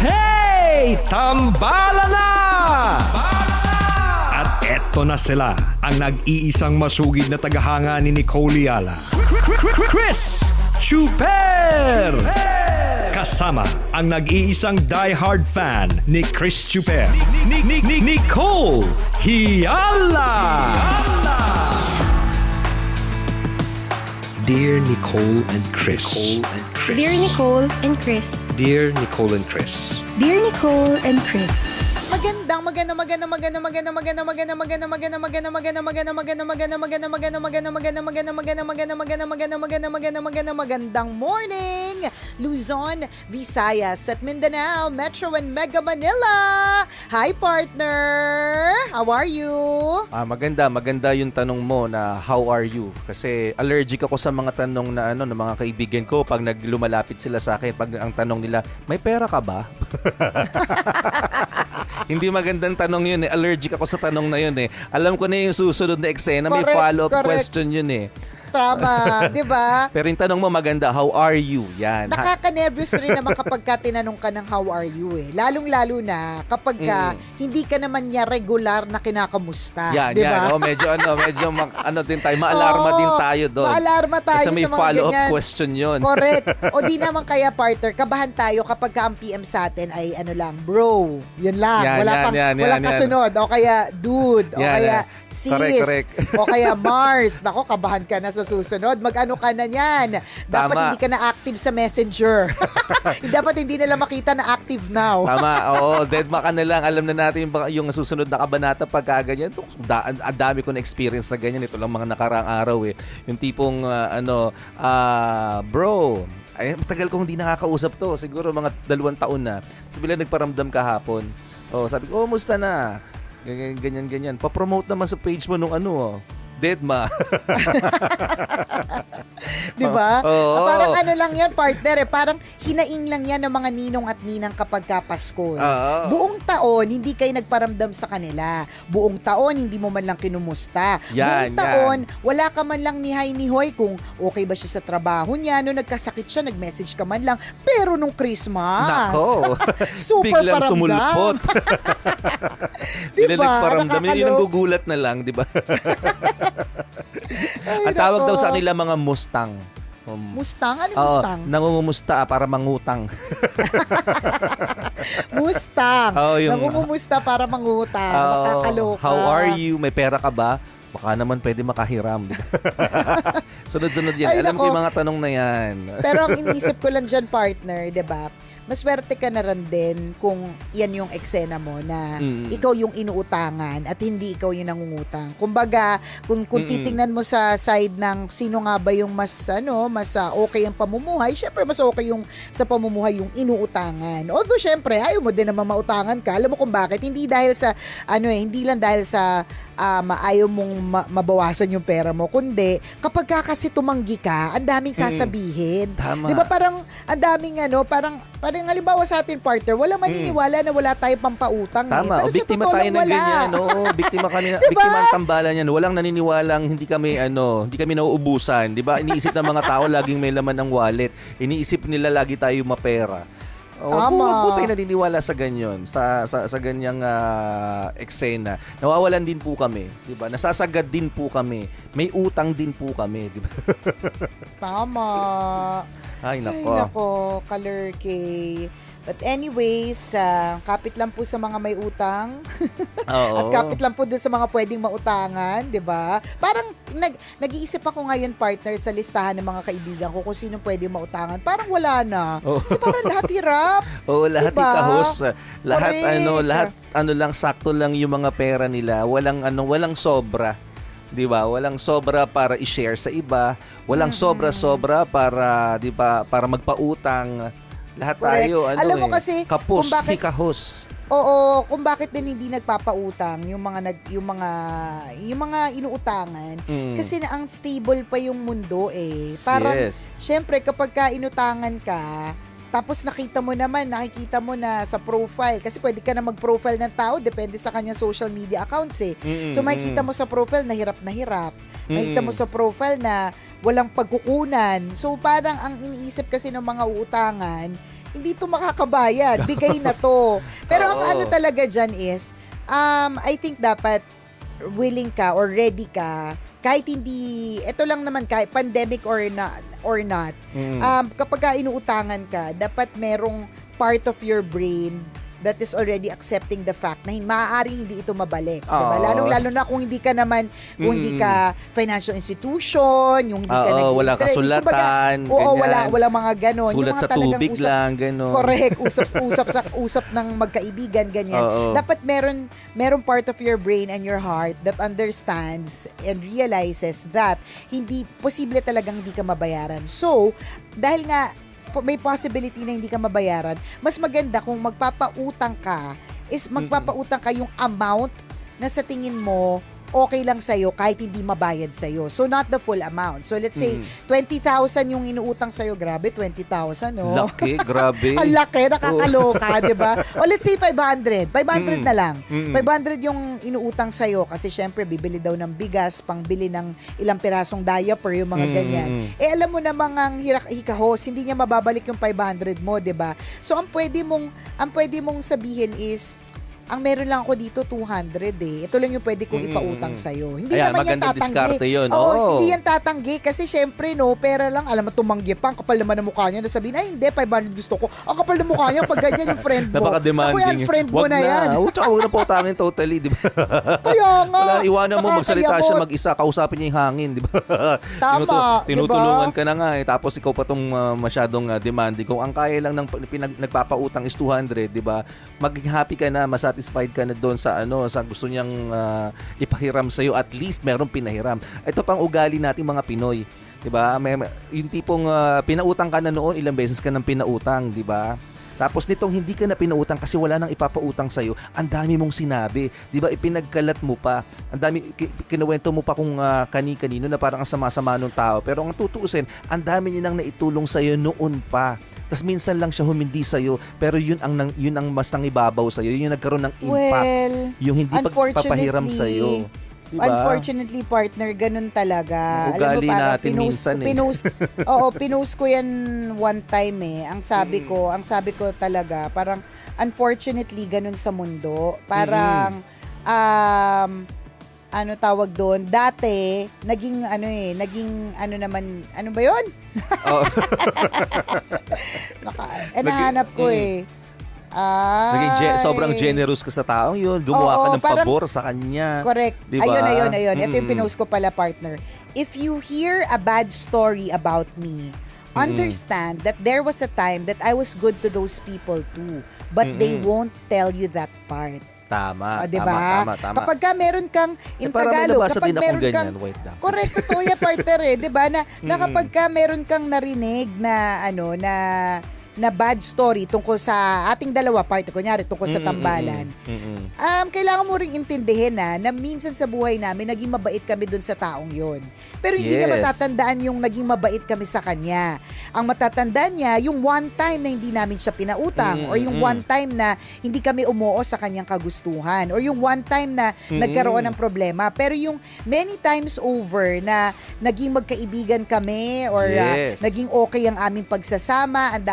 Hey! Tambalan na! At eto na sila, ang nag-iisang masugid na tagahanga ni Nicole Yala. Chris Chuper! Kasama ang nag-iisang die-hard fan ni Chris Chuper, Nicole Yala! Dear Nicole and Chris. Dear Nicole and Chris. Dear Nicole and Chris. Dear Nicole and Chris. Magandang morning, Luzon, Visayas at Mindanao, Metro and Mega Manila. Hi partner, how are you? Maganda yung tanong mo na how are you? Kasi allergic ako sa mga tanong na ng mga kaibigan ko pag naglumalapit sila sa akin, pag ang tanong nila, may pera ka ba? Hindi magandang tanong yun eh. Allergic ako sa tanong na yun eh. Alam ko na yung susunod na eksena. May follow-up question yun eh. Tama, di ba? Pero yung tanong mo maganda, how are you? Yan. Nakaka-nervous rin naman kapag ka tinanong ka ng how are you eh. Lalong-lalo na kapag ka hindi ka naman niya regular na kinakamusta. Yan, di ba? yan. Medyo din tayo. Maalarma din tayo doon. Maalarma tayo kasi may sa mga follow-up ganyan. question yun. Correct. O di naman kaya partner, kabahan tayo kapag ka ang PM sa atin ay bro. Yan lang. Walang kasunod. O kaya dude. O kaya sis. Correct. O kaya Mars. Nako, kabahan ka na sa susunod. Mag-ano ka na yan. Dapat Tama. hindi ka na active sa messenger. Dapat hindi nila makita na active now. Tama, oo. Deadma ka na lang. Alam na natin yung susunod na kabanata pagka ganyan. Ang dami ko na experience na ganyan. Ito lang mga nakaraang araw eh. Yung tipong, bro, ay, matagal ko hindi nakakausap to. Siguro mga 2 taon na. Tapos bila nagparamdam kahapon. Sabi ko, musta na? Ganyan. Pa-promote naman sa page mo nung Deadma. Di ba? Oo. Parang lang yan, partner eh. Parang hinaing lang yan ng mga ninong at ninang kapag Pasko. Buong taon, hindi kayo nagparamdam sa kanila. Buong taon, hindi mo man lang kinumusta. Buong taon, wala ka man lang ni hi ni hoy kung okay ba siya sa trabaho niya. Nung nagkasakit siya, nag-message ka man lang. Pero nung Christmas, nako, super biglang paramdam. sumulpot. Diba? Biglang nagparamdam. Hindi lang gugulat na lang, di ba? Ang tawag daw sa kanila mga Mustang. Mustang? Ano Mustang? Nangungumusta para mangutang. Mustang. Yung nangungumusta para mangutang. Makakaloka. How are you? May pera ka ba? Baka naman pwede makahiram. Diba? Sunod-sunod yan. Ay, alam ko yung mga tanong na yan. Pero ang iniisip ko lang dyan, partner, diba? Maswerte ka na rin din kung yan yung eksena mo na ikaw yung inuutangan at hindi ikaw yung nangungutang. Kumbaga, kung titingnan mo sa side ng sino nga ba yung mas okay ang pamumuhay, syempre mas okay yung sa pamumuhay yung inuutangan. Although syempre, ayaw mo din naman mautangan ka. Alam mo kung bakit? Hindi dahil sa hindi lang dahil sa ayaw mong mabawasan yung pera mo, kundi kapag kasi tumanggi ka, ang daming sasabihin. Tama. 'Di ba parang ang daming parang halimbawa sa atin partner, wala maniniwala na wala tayong pampautang. Tama, Pero o biktima tayo ng ganyan. Oo, biktima diba? Biktima ng tambalan yan. Walang naniniwalang hindi kami nauubusan, 'di ba? Iniisip ng mga tao laging may laman ng wallet. Iniisip nila lagi tayo mapera. Tama. Kung tayo naniniwala sa ganyan, sa ganyang eksena, nawawalan din po kami, 'di ba? Nasasagad din po kami. May utang din po kami, 'di ba? Tama. Ay nako, kalurke. But anyways, kapit lang po sa mga may utang. At Oo. kapit lang po dun sa mga pwedeng mautangan, di ba? Parang nag-iisip ako ngayon, partner, sa listahan ng mga kaibigan ko kung sino pwedeng mautangan. Parang wala na. Kasi parang lahat hirap. Oo, lahat diba? ikahos. Lahat Correct. lang sakto lang yung mga pera nila. Walang sobra. 'Di ba? Walang sobra para i-share sa iba, walang sobra-sobra para 'di ba, para magpautang. Lahat Correct. tayo Alam mo kasi, kapos, kung bakit- hikahos. Oo, kung bakit din hindi nagpapautang yung mga inuutangan kasi na ang stable pa yung mundo eh. Parang syempre kapag ka inutangan ka, tapos nakikita mo na sa profile, kasi pwede ka na mag-profile ng tao, depende sa kanyang social media accounts eh. So makikita mo sa profile na hirap na hirap. Makikita mo sa profile na walang pagkukunan. So parang ang iniisip kasi ng mga uutangan, hindi to makakabayad. Bigay na to. Pero ang Oo. ano talaga dyan is, I think dapat willing ka or ready ka kahit hindi, ito lang naman, kahit pandemic or not, kapag ka inuutangan ka, dapat merong part of your brain that is already accepting the fact na maaaring hindi ito mabalik. Diba? Lalo na kung hindi ka naman, kung hindi ka financial institution, yung hindi ka wala kasulatan, wala mga ganon. Sulat yung mga sa tubig lang, ganon. Correct. Usap ng magkaibigan, ganyan. Dapat meron part of your brain and your heart that understands and realizes that hindi, posible talagang hindi ka mabayaran. So, dahil nga, may possibility na hindi ka mabayaran, mas maganda kung magpapautang ka, is magpapautang ka yung amount na sa tingin mo okay lang sa'yo kahit hindi mabayad sa'yo. So, not the full amount. So, let's say, 20,000 yung inuutang sa'yo. Grabe, 20,000, no? Laki, grabe. Ang laki, nakakaloka, di ba? O, let's say, 500. 500 na lang. 500 yung inuutang sa'yo kasi, syempre, bibili daw ng bigas, pangbili ng ilang pirasong diaper, yung mga ganyan. Eh, alam mo namang ang hikahos, hindi niya mababalik yung 500 mo, di ba? So, ang pwede mong sabihin is, ang meron lang ako dito 200 eh. Ito lang yung pwede kong ipautang sa'yo. Hindi Ayan, naman yan magandang tatanggi. diskarte yun. Hindi yan tatanggi kasi syempre no, pera lang. Alam mo, tumanggi pa. Ang kapal naman ng mukha niya. Nasabihin, ay hindi, 500 gusto ko. Ang kapal ng mukha niya pag ganyan yung friend mo. Napaka-demanding. Ako yan, friend mo na yan. Tsaka huwag na pautangin totally, di ba? Kaya nga. Wala, iwanan mo magsalita siya Nakakayamot. mag-isa, kausapin niya yung hangin, di ba? Tama, Tinutulungan diba? ka na nga eh. Tapos ikaw pa tong masyadong demanding. Kung ang kaya lang ng nagpapautang is 200, di ba? Maging happy ka na, masatisfied ka na doon sa gusto niyang ipahiram sa iyo, at least merong pinahiram. Ito pang ugali nating mga Pinoy, 'di ba? Yung tipong pinautang ka na noon, ilang beses ka nang pinautang, 'di ba? Tapos nitong hindi ka na pinautang kasi wala nang ipapautang sa iyo, ang dami mong sinabi, 'di ba? Ipinagkalat mo pa. Ang dami kinuwento mo pa kung kani-kanino na parang ang sama-sama ng tao. Pero ang tutuusin, ang dami niya nang naitulong sa iyo noon pa. Tas minsan lang siya humindi sa iyo, pero yun ang mas nangibabaw sa iyo, yun yung nagkaroon ng impact. Well, yung hindi pagpapahiram sa iyo. Diba? Unfortunately, partner, ganun talaga. Ugali alam mo, parang natin minsan eh. pinost ko yan one time eh. Ang sabi ko talaga, parang unfortunately, ganun sa mundo. Parang, ano tawag doon, dati, naging naman, ano ba yun? Nahanap ko eh. Sobrang generous ka sa taong yun. Gumawa ka ng pabor sa kanya. Correct. Diba? Ayun. Ito yung pinost ko pala, partner. If you hear a bad story about me, understand that there was a time that I was good to those people too. But they won't tell you that part. Tama, diba? tama. Kapag ka meron kang in Tagalog, kapag meron kang correct, totoo yan, partner eh, 'di ba? Na kapag ka meron kang narinig na na bad story tungkol sa ating dalawa, kunyari tungkol sa Tambalan. Kailangan mo ring intindihin na minsan sa buhay namin naging mabait kami dun sa taong yon. Pero hindi niya matatandaan yung naging mabait kami sa kanya. Ang matatandaan niya yung one time na hindi namin siya pinautang or yung one time na hindi kami umuo sa kanyang kagustuhan or yung one time na nagkaroon ng problema. Pero yung many times over na naging magkaibigan kami or naging okay ang aming pagsasama, ang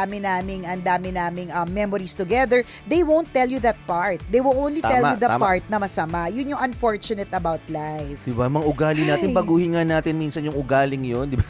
dami naming memories together, they won't tell you that part. They will only tell you the part na masama. Yun yung unfortunate about life. Diba? Mga ugali natin, baguhin nga natin minsan yung ugaling yun. Diba?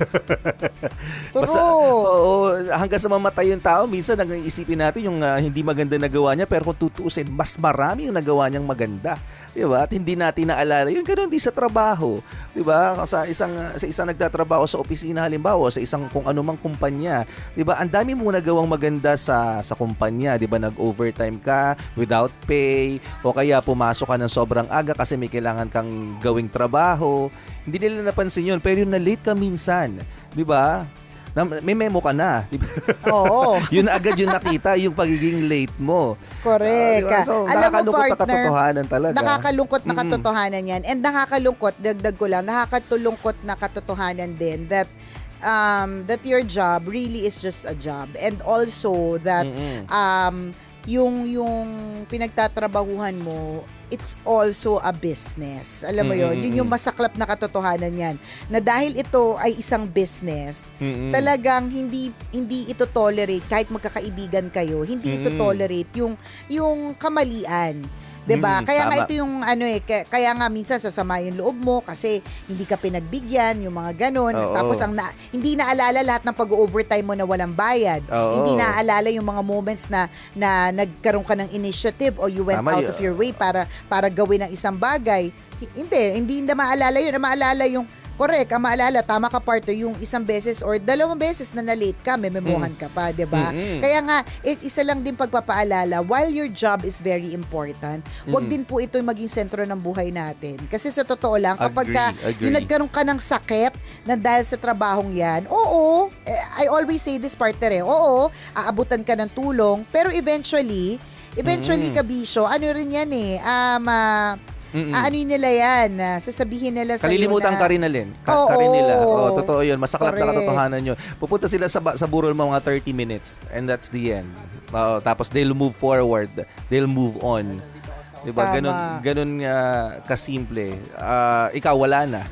Hanggang sa mamatay yung tao, minsan nag-iisipin natin yung hindi maganda na gawa niya, pero kung tutuusin, mas marami yung nagawa niyang maganda. Diba? At hindi natin naalala. Yun ganoon din sa trabaho. Diba? Sa isang nagtatrabaho sa opisina, halimbawa, sa isang kung anumang kumpanya. Diba? Ang dami mo nagawang maganda sa kumpanya. Diba? Nag-overtime ka without pay o kaya pumasok ka ng sobrang aga kasi may kailangan kang gawing trabaho. Hindi nila napansin yun. Pero yung na-late ka minsan. Diba? May memo ka na. Diba? Oo. Yun agad yung nakita, yung pagiging late mo. Correct. Diba? So, nakakalungkot na katotohanan talaga. Nakakalungkot na katotohanan yan. And dagdag ko lang, nakakatulungkot na katotohanan din that that your job really is just a job. And also that yung pinagtatrabahuhan mo, it's also a business. Alam mo yun yung masaklap na katotohanan yan. Na dahil ito ay isang business, talagang hindi ito tolerate, kahit magkakaibigan kayo, hindi ito tolerate yung kamalian. 'Di ba? Kaya tama. nga ito yung kaya nga minsan sasama yung loob mo kasi hindi ka pinagbigyan, yung mga ganun. Oo. Tapos hindi naalala lahat ng pag-overtime mo na walang bayad. Oo. Hindi naalala yung mga moments na nagkaroon ka ng initiative o you went Tama out of your way para gawin ang isang bagay. Hindi na maalala yun. Maalala yung correct, ang maalala, tama ka partner, yung isang beses or dalawang beses na na-late ka, memohan ka pa, 'di ba? Kaya nga, isa lang din pagpapaalala, while your job is very important, wag din po ito maging sentro ng buhay natin. Kasi sa totoo lang, kapag yung nagkaroon ka ng sakit na dahil sa trabahong yan, I always say this partner aabutan ka ng tulong, pero eventually kabisyo, ano rin yan ano nila yan? Sasabihin nila sa kalilimutan ka rin nila. Totoo yun. Masaklap na katotohanan yun. Pupunta sila sa burol mo mga 30 minutes and that's the end. Tapos they'll move forward. They'll move on. Diba? Ganun kasimple. Ikaw wala na.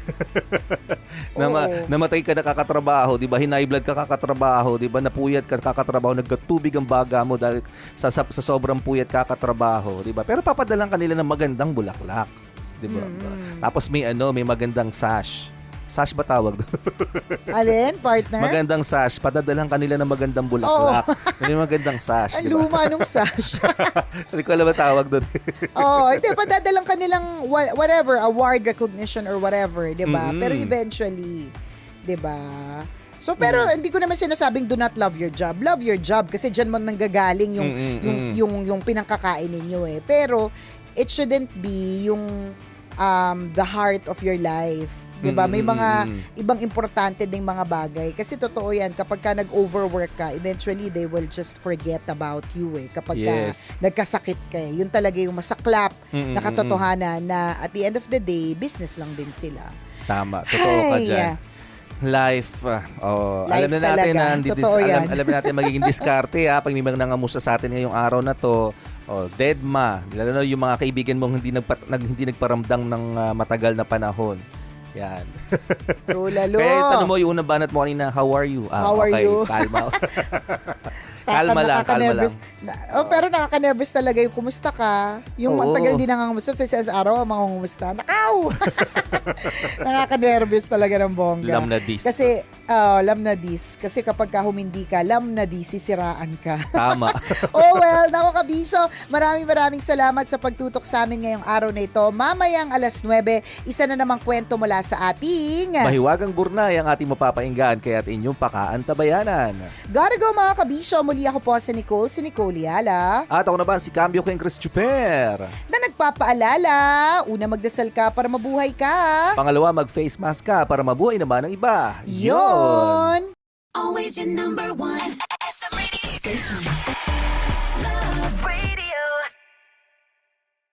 Namatay ka na kakatrabaho, 'di ba? High blood ka kakatrabaho, 'di ba? Napuyat ka kakatrabaho, nagkatubig ang baga mo dahil sa sobrang puyat kakatrabaho, 'di ba? Pero papadalan kanila ng magandang bulaklak, 'di ba? Tapos may magandang sash. Sash ba tawag doon? Alin, partner? Magandang sash. Padadalan kanila ng magandang bulaklak. May magandang sash. Ang luma nung sash. Hindi ko alam ba tawag doon. Hindi. Padadalan kanilang whatever, award, recognition, or whatever, di ba? Pero eventually, di ba? So, pero hindi ko naman sinasabing do not love your job. Love your job kasi dyan mo nanggagaling yung pinangkakain ninyo . Pero, it shouldn't be yung the heart of your life. Diba? May mga ibang importante ding mga bagay. Kasi totoo yan, kapag ka nag-overwork ka, eventually they will just forget about you Kapag ka nagkasakit ka Yun talaga yung masaklap na katotohanan na at the end of the day, business lang din sila. Tama. Totoo ka dyan. Life alam na natin na alam na natin magiging diskarte pag may mga nangamusta sa atin ngayong araw na to. Deadma, lalo na yung mga kaibigan mong hindi nagparamdam ng matagal na panahon. Yan. True, lalo. Kaya tanong mo, yung unang banat mo kanina, how are you? How are you? Kalma. Kalma lang. Pero nakaka-nervous talaga yung kumusta ka. Yung ang tagal din nangangamusta sa araw, mangungumusta. Nakaw! Nakaka-nervous talaga ng bongga. Lam na dis. Kasi, lam na dis. Kasi kapag ka humindi ka, lam na dis, sisiraan ka. Tama. Nako kabisyo. Maraming salamat sa pagtutok sa amin ngayong araw na ito. Mamayang 9:00, isa na namang kwento mula sa ating Mahiwagang Burnay ang ating mapapainggan kaya't inyong pakaantabayanan. Gotta go mga kabisyo. Muli ako po si Nicole Yala. At ako naman si Cambio King Chris Chuper. Na nagpapaalala, una magdasal ka para mabuhay ka. Pangalawa, mag-face mask ka para mabuhay naman ang iba. Yon! Always your number one SM radio station.